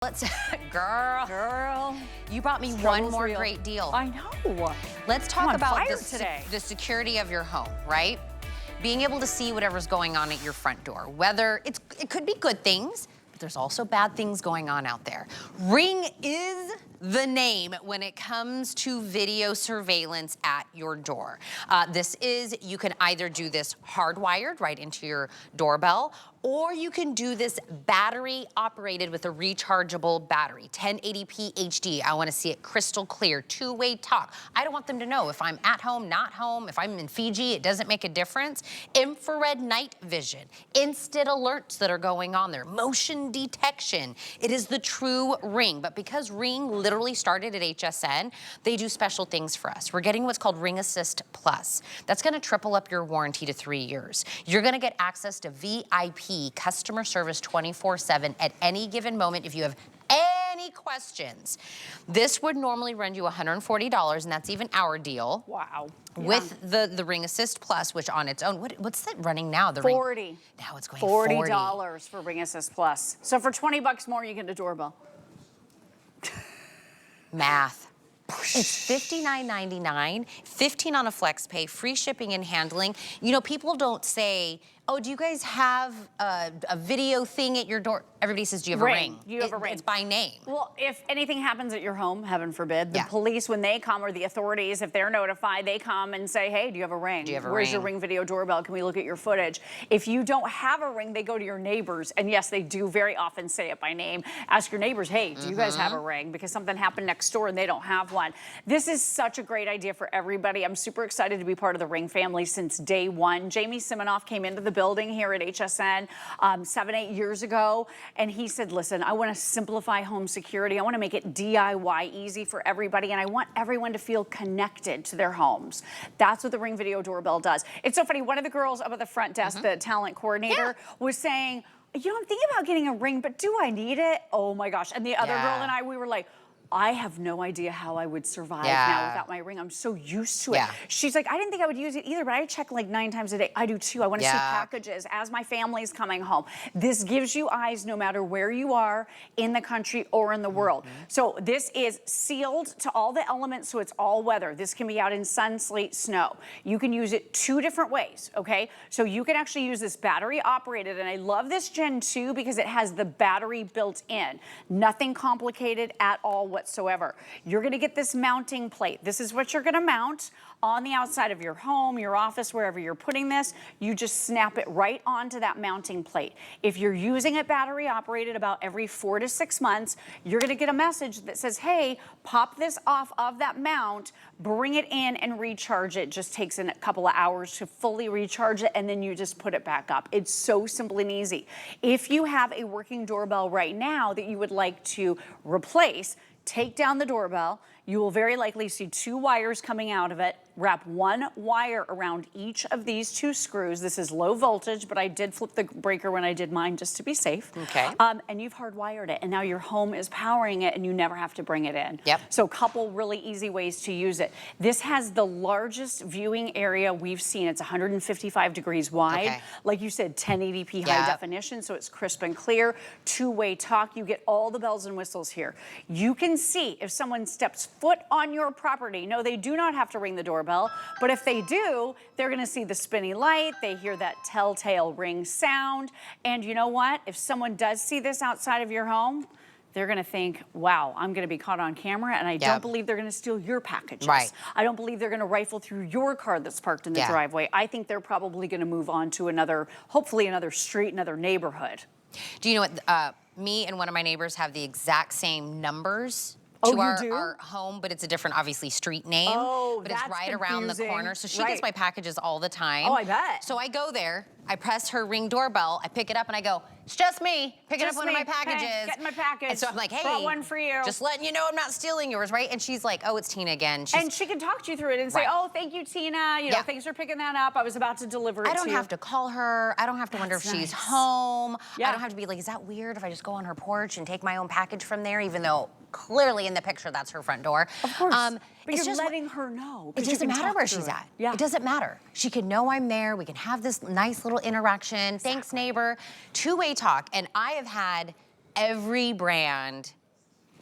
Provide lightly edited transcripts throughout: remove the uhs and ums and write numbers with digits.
Let's, girl, you brought me one more great deal. I know. Let's talk about today. The security of your home, right? Being able to see whatever's going on at your front door, whether it could be good things, but there's also bad things going on out there. Ring is the name when it comes to video surveillance at your door. You can either do this hardwired right into your doorbell, or you can do this battery operated with a rechargeable battery. 1080p HD, I wanna see it crystal clear. Two-way talk. I don't want them to know if I'm at home, not home, if I'm in Fiji, it doesn't make a difference. Infrared night vision, instant alerts that are going on there, motion detection. It is the true Ring, but because Ring literally started at HSN, they do special things for us. We're getting what's called Ring Assist Plus. That's gonna triple up your warranty to 3 years. You're gonna get access to VIP customer service 24/7 at any given moment if you have any questions. This would normally run you $140, and that's even our deal. Wow. With the Ring Assist Plus, which on its own, what's that running now? The 40. Ring, now it's going $40 for Ring Assist Plus. So for 20 bucks more, you get a doorbell. Math. It's $59.99, $15 on a flex pay, free shipping and handling. You know, people don't say, oh, do you guys have a video thing at your door? Everybody says, do you have a ring? You have a ring. It's by name. Well, if anything happens at your home, heaven forbid, the Yeah. police, when they come, or the authorities, if they're notified, they come and say, hey, do you have a ring? Do you have a Where's your ring? Ring video doorbell? Can we look at your footage? If you don't have a ring, they go to your neighbors. And yes, they do very often say it by name. Ask your neighbors, hey, do you guys have a ring? Because something happened next door and they don't have one. This is such a great idea for everybody. I'm super excited to be part of the Ring family since day one. Jamie Siminoff came into the building here at HSN 7-8 years ago, and he said, listen, I want to simplify home security. I want to make it DIY easy for everybody, and I want everyone to feel connected to their homes. That's what the Ring video doorbell does. It's so funny. One of the girls up at the front desk, the talent coordinator, was saying, you know, I'm thinking about getting a ring, but do I need it? Oh my gosh. And the other girl and I, we were like, I have no idea how I would survive now without my ring. I'm so used to it. She's like, I didn't think I would use it either, but I check like 9 times a day. I do too. I want to see packages as my family's coming home. This gives you eyes no matter where you are in the country or in the world. So this is sealed to all the elements, so it's all weather. This can be out in sun, sleet, snow. You can use it 2 different ways, okay? So you can actually use this battery operated, and I love this Gen 2 because it has the battery built in. Nothing complicated at all whatsoever. You're gonna get this mounting plate. This is what you're gonna mount on the outside of your home, your office, wherever you're putting this. You just snap it right onto that mounting plate. If you're using it battery operated about every 4 to 6 months, you're gonna get a message that says, hey, pop this off of that mount, bring it in and recharge it. Just takes a couple of hours to fully recharge it, and then you just put it back up. It's so simple and easy. If you have a working doorbell right now that you would like to replace, take down the doorbell. You will very likely see 2 wires coming out of it. Wrap 1 wire around each of these 2 screws. This is low voltage, but I did flip the breaker when I did mine just to be safe. Okay. And you've hardwired it, and now your home is powering it, and you never have to bring it in. Yep. So a couple really easy ways to use it. This has the largest viewing area we've seen. It's 155 degrees wide. Okay. Like you said, 1080p high definition, so it's crisp and clear. Two-way talk. You get all the bells and whistles here. You can see if someone steps foot on your property. No, they do not have to ring the doorbell, but if they do, they're gonna see the spinny light, they hear that telltale ring sound, and you know what? If someone does see this outside of your home, they're gonna think, wow, I'm gonna be caught on camera, and I don't believe they're gonna steal your packages. Right. I don't believe they're gonna rifle through your car that's parked in the driveway. I think they're probably gonna move on to another, hopefully another street, another neighborhood. Do you know what, me and one of my neighbors have the exact same numbers to our home, but it's a different, obviously, street name. Oh, but it's right around the corner. So she gets my packages all the time. Oh, I bet. So I go there, I press her Ring doorbell, I pick it up, and I go, it's just me, picking up one of my packages. Hey, getting my package. And so I'm like, hey, brought one for you. Just letting you know I'm not stealing yours, right? And she's like, oh, it's Tina again. And she can talk to you through it and say, oh, thank you, Tina. You know, thanks for picking that up. I was about to deliver it to you. I don't have to call her. I don't have to wonder if she's home. I don't have to be like, is that weird if I just go on her porch and take my own package from there, even though clearly in the picture that's her front door. Of course. But it's you're just letting her know. It doesn't matter where she's at. It doesn't matter. She can know I'm there. We can have this nice little interaction. Thanks, neighbor. Two-way talk. And I have had every brand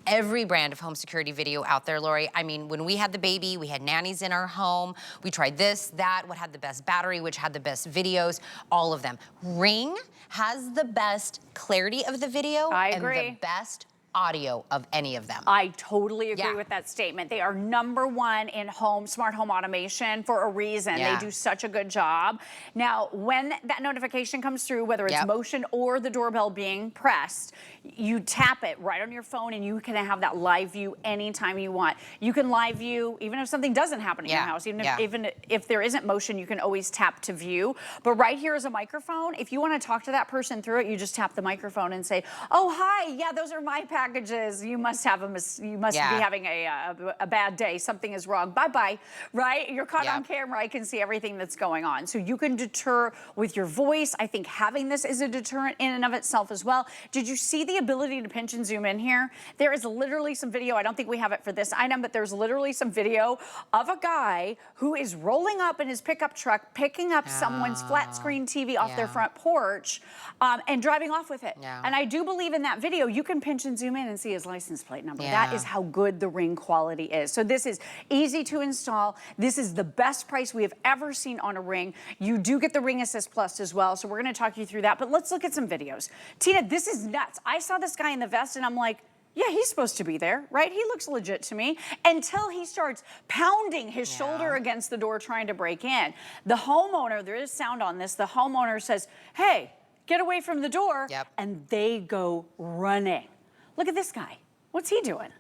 of home security video out there, Lori. I mean, when we had the baby, we had nannies in our home. We tried this, that, what had the best battery, which had the best videos, all of them. Ring has the best clarity of the video and the best audio of any of them. I totally agree with that statement. They are #1 in smart home automation for a reason. They do such a good job. Now, when that notification comes through, whether it's motion or the doorbell being pressed, you tap it right on your phone and you can have that live view anytime you want. You can live view even if something doesn't happen in your house. Even if there isn't motion, you can always tap to view. But right here is a microphone. If you want to talk to that person through it, you just tap the microphone and say, "Oh, hi, yeah, those are my packages. You must have be having a bad day. Something is wrong. Bye-bye," right? You're caught on camera. I can see everything that's going on. So you can deter with your voice. I think having this is a deterrent in and of itself as well. Did you see the ability to pinch and zoom in here? There is literally some video. I don't think we have it for this item, but there's literally some video of a guy who is rolling up in his pickup truck, picking up someone's flat screen TV off their front porch and driving off with it. And I do believe in that video, you can pinch and zoom in and see his license plate number. That is how good the Ring quality is. So this is easy to install. This is the best price we have ever seen on a Ring. You do get the Ring Assist Plus as well, so we're gonna talk you through that, but let's look at some videos. Tina, this is nuts. I saw this guy in the vest and I'm like, yeah, he's supposed to be there, right? He looks legit to me until he starts pounding his shoulder against the door trying to break in. The homeowner, there is sound on this, the homeowner says, "Hey, get away from the door," and they go running. Look at this guy. What's he doing?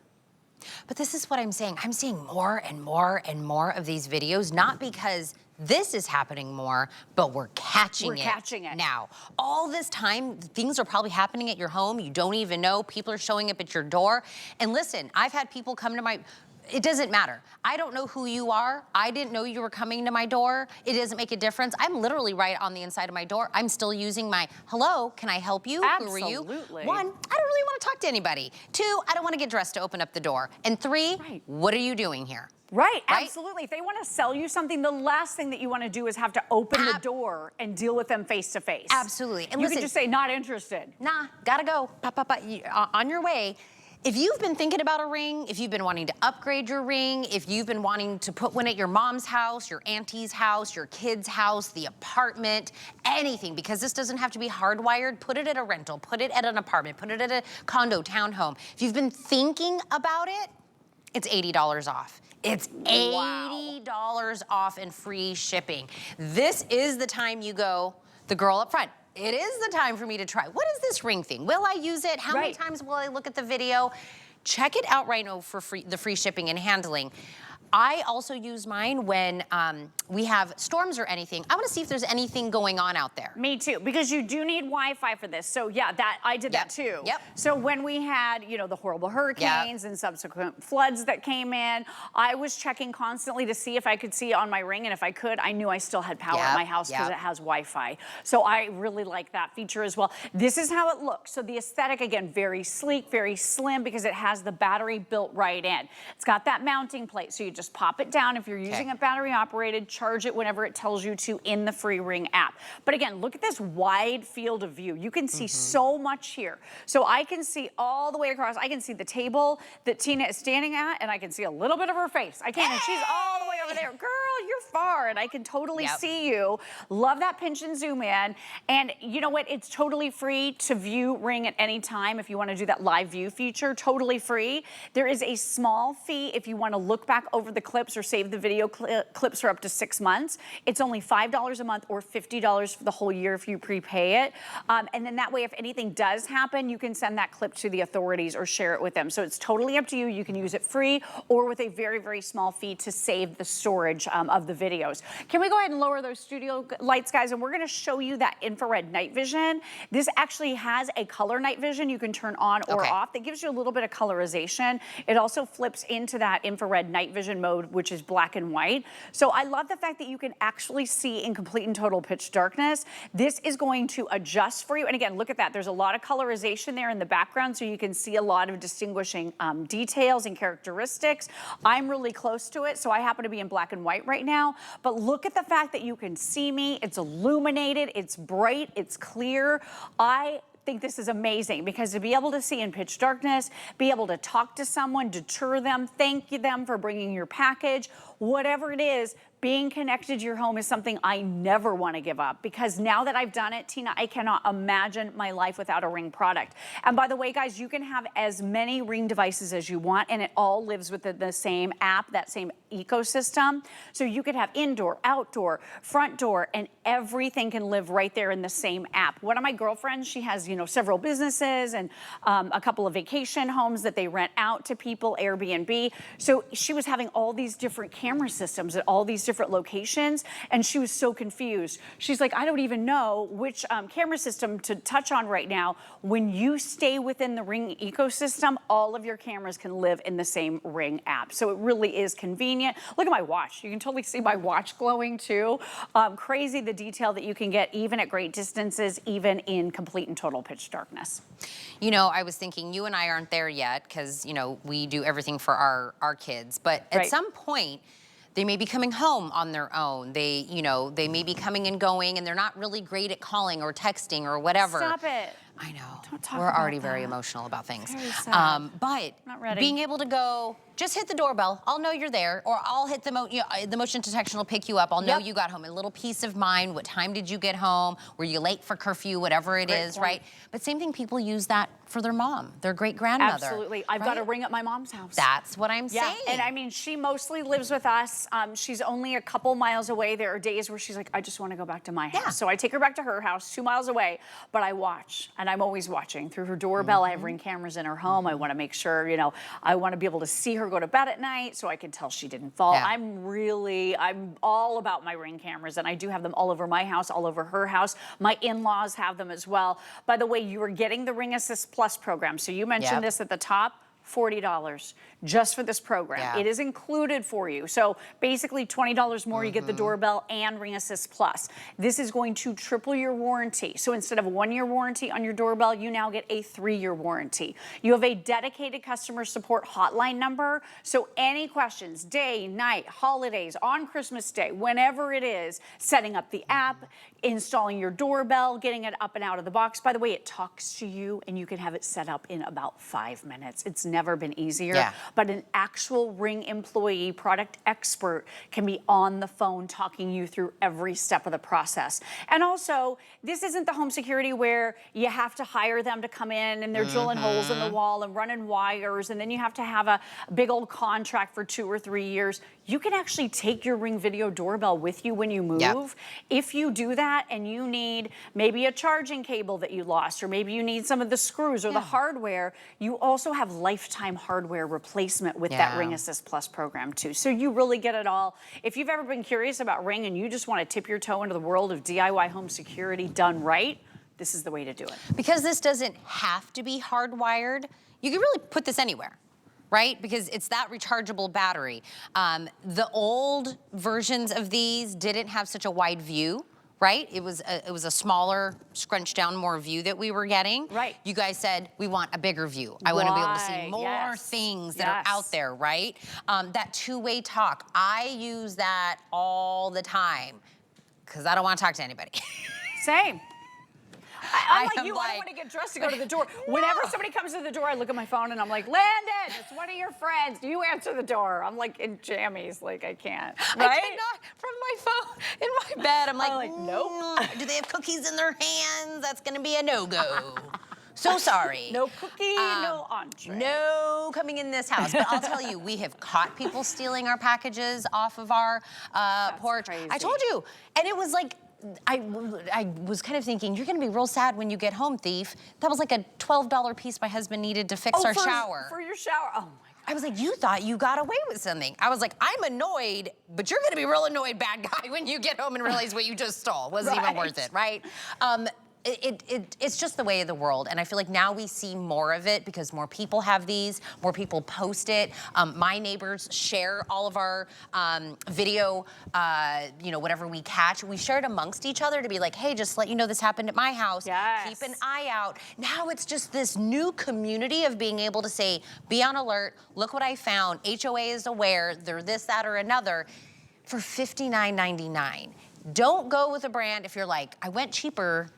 But this is what I'm saying. I'm seeing more and more and more of these videos, not because this is happening more, but we're catching it now. All this time, things are probably happening at your home. You don't even know. People are showing up at your door. And listen, I've had people come to my... It doesn't matter. I don't know who you are. I didn't know you were coming to my door. It doesn't make a difference. I'm literally right on the inside of my door. I'm still using my, "Hello, can I help you? Absolutely. Who are you?" 1, I don't really want to talk to anybody. 2, I don't want to get dressed to open up the door. And 3, what are you doing here? Right, absolutely. If they want to sell you something, the last thing that you want to do is have to open the door and deal with them face to face. Absolutely. And you listen, can just say, "Not interested." Nah, gotta go. On your way. If you've been thinking about a Ring, if you've been wanting to upgrade your Ring, if you've been wanting to put one at your mom's house, your auntie's house, your kid's house, the apartment, anything, because this doesn't have to be hardwired, put it at a rental, put it at an apartment, put it at a condo, townhome. If you've been thinking about it, it's $80 off. It's $80 off and free shipping. This is the time you go, the girl up front. It is the time for me to try. What is this Ring thing? Will I use it? How many times will I look at the video? Check it out right now for the free shipping and handling. I also use mine when we have storms or anything. I want to see if there's anything going on out there. Me too, because you do need Wi-Fi for this. So yeah, I did that too. So when we had, the horrible hurricanes and subsequent floods that came in, I was checking constantly to see if I could see on my Ring, and if I could, I knew I still had power at my house because it has Wi-Fi. So I really like that feature as well. This is how it looks. So the aesthetic, again, very sleek, very slim, because it has the battery built right in. It's got that mounting plate, so you just pop it down. If you're using a battery operated, charge it whenever it tells you to in the free Ring app. But again, look at this wide field of view. You can see so much here. So I can see all the way across. I can see the table that Tina is standing at, and I can see a little bit of her face. I can, and she's all the way over there. Girl, you're far, and I can totally see you. Love that pinch and zoom in. And you know what? It's totally free to view Ring at any time if you want to do that live view feature. Totally free. There is a small fee if you want to look back over the clips or save the video clips for up to 6 months. It's only $5 a month or $50 for the whole year if you prepay it. And then that way, if anything does happen, you can send that clip to the authorities or share it with them. So it's totally up to you. You can use it free or with a very, very small fee to save the storage of the videos. Can we go ahead and lower those studio lights, guys? And we're going to show you that infrared night vision. This actually has a color night vision you can turn on or off. That gives you a little bit of colorization. It also flips into that infrared night vision mode, which is black and white. So I love the fact that you can actually see in complete and total pitch darkness. This is going to adjust for you. And again, look at that. There's a lot of colorization there in the background, so you can see a lot of distinguishing details and characteristics. I'm really close to it, so I happen to be in black and white right now. But look at the fact that you can see me. It's illuminated, it's bright, it's clear. I think this is amazing because to be able to see in pitch darkness, be able to talk to someone, deter them, thank them for bringing your package, whatever it is, being connected to your home is something I never want to give up because now that I've done it, Tina, I cannot imagine my life without a Ring product. And by the way, guys, you can have as many Ring devices as you want and it all lives within the same app, that same ecosystem. So you could have indoor, outdoor, front door, and everything can live right there in the same app. One of my girlfriends, she has, several businesses and a couple of vacation homes that they rent out to people, Airbnb. So she was having all these different camera systems at all these different locations, and she was so confused. She's like, I don't even know which camera system to touch on right now. When you stay within the Ring ecosystem, all of your cameras can live in the same Ring app. So it really is convenient. Look at my watch. You can totally see my watch glowing too. Crazy the detail that you can get even at great distances, even in complete and total pitch darkness. I was thinking you and I aren't there yet because, we do everything for our kids. But at some point, they may be coming home on their own. They may be coming and going and they're not really great at calling or texting or whatever. Stop it. I know. Don't talk We're about already that. very emotional about things. Very sad. But Not ready. being able to go, just hit the doorbell. I'll know you're there, or I'll hit the motion detection will pick you up. I'll know you got home. A little peace of mind. What time did you get home? Were you late for curfew? Whatever it is, right? But same thing. People use that for their mom, their great grandmother. Absolutely. I've got a Ring at my mom's house. That's what I'm saying. And I mean, she mostly lives with us. She's only a couple miles away. There are days where she's like, I just want to go back to my house. So I take her back to her house, 2 miles away, but I watch, and I'm always watching through her doorbell. I have Ring cameras in her home. I want to make sure, I want to be able to see her go to bed at night so I can tell she didn't fall. I'm all about my Ring cameras, and I do have them all over my house, all over her house. My in-laws have them as well. By the way, you are getting the Ring Assist Plus program. So you mentioned this at the top. $40 just for this program. It is included for you. So basically $20 more, you get the doorbell and Ring Assist Plus. This is going to triple your warranty. So instead of a 1-year warranty on your doorbell, you now get a 3-year warranty. You have a dedicated customer support hotline number. So any questions, day, night, holidays, on Christmas Day, whenever it is, setting up the app, installing your doorbell, getting it up and out of the box. By the way, it talks to you and you can have it set up in about 5 minutes. It's never been easier. But an actual Ring employee, product expert, can be on the phone talking you through every step of the process. And also, this isn't the home security where you have to hire them to come in and they're drilling holes in the wall and running wires, and then you have to have a big old contract for 2 or 3 years. You can actually take your Ring video doorbell with you when you move. If you do that and you need maybe a charging cable that you lost, or maybe you need some of the screws or the hardware, you also have lifetime hardware replacement with that Ring Assist Plus program too. So you really get it all. If you've ever been curious about Ring and you just want to tip your toe into the world of DIY home security done right, this is the way to do it. Because this doesn't have to be hardwired, you can really put this anywhere. Right? Because it's that rechargeable battery. The old versions of these didn't have such a wide view, right? It was a smaller, scrunched down more view that we were getting. Right. You guys said, we want a bigger view. I want to be able to see more things that are out there, right? That two-way talk, I use that all the time because I don't want to talk to anybody. Same. I'm like you, I don't like, want to get dressed to go to the door. Whenever somebody comes to the door, I look at my phone and I'm like, Landon, it's one of your friends. Do you answer the door? I'm like in jammies, like I can't. Right? I cannot from my phone in my bed. I'm like nope. Do they have cookies in their hands? That's going to be a no-go. So sorry. No cookie, no entree. No coming in this house. But I'll tell you, we have caught people stealing our packages off of our porch. Crazy. I told you. And it was like, I was kind of thinking, you're going to be real sad when you get home, thief. That was like a $12 piece my husband needed to fix our shower. For your shower. Oh, my God. I was like, you thought you got away with something. I was like, I'm annoyed, but you're going to be real annoyed, bad guy, when you get home and realize what you just stole wasn't even worth it, right? It's just the way of the world, and I feel like now we see more of it because more people have these, more people post it. My neighbors share all of our video, whatever we catch. We share it amongst each other to be like, hey, just let you know this happened at my house. Keep an eye out. Now it's just this new community of being able to say, be on alert, look what I found, HOA is aware, they're this, that, or another, for $59.99. Don't go with a brand if you're like, I went cheaper,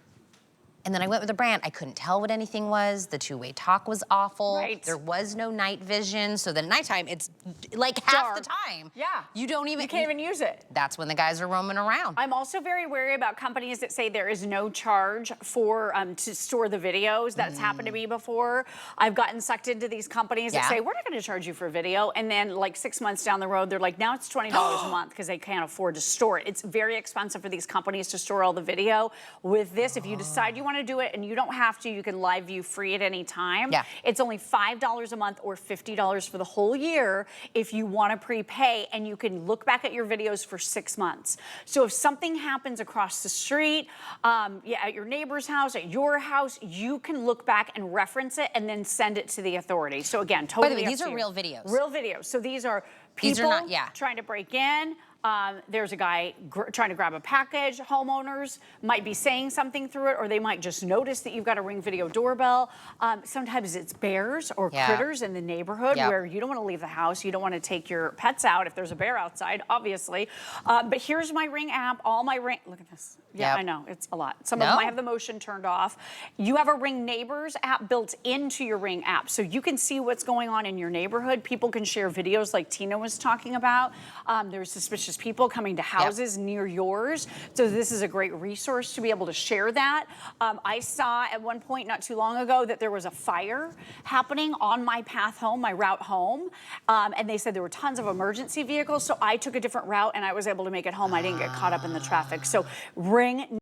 And then I went with a brand. I couldn't tell what anything was. The TwoWay Talk was awful. Right. There was no night vision. So then at nighttime, it's like half the Dark. time. Yeah. You don't even. You can't even use it. That's when the guys are roaming around. I'm also very wary about companies that say there is no charge for to store the videos. That's happened to me before. I've gotten sucked into these companies that say, we're not going to charge you for a video. And then like 6 months down the road, they're like, now it's $20 a month because they can't afford to store it. It's very expensive for these companies to store all the video. With this, if you decide you want to do it and you don't have to, you can live view free at any time. Yeah. It's only $5 a month or $50 for the whole year if you want to prepay, and you can look back at your videos for 6 months. So if something happens across the street, at your neighbor's house, at your house, you can look back and reference it and then send it to the authorities. So again, totally. By the way, up these to are you. real videos. Real videos. So these are people These are not, trying to break in. There's a guy trying to grab a package. Homeowners might be saying something through it, or they might just notice that you've got a Ring video doorbell. Sometimes it's bears or critters in the neighborhood where you don't want to leave the house. You don't want to take your pets out if there's a bear outside, obviously. But here's my Ring app. All my Ring. Look at this. Yeah, I know. It's a lot. Some of them I have the motion turned off. You have a Ring Neighbors app built into your Ring app, so you can see what's going on in your neighborhood. People can share videos like Tina was talking about. There's suspicious people coming to houses near yours. So this is a great resource to be able to share that. I saw at one point not too long ago that there was a fire happening on my path home, my route home. And they said there were tons of emergency vehicles. So I took a different route and I was able to make it home. I didn't get caught up in the traffic. So Ring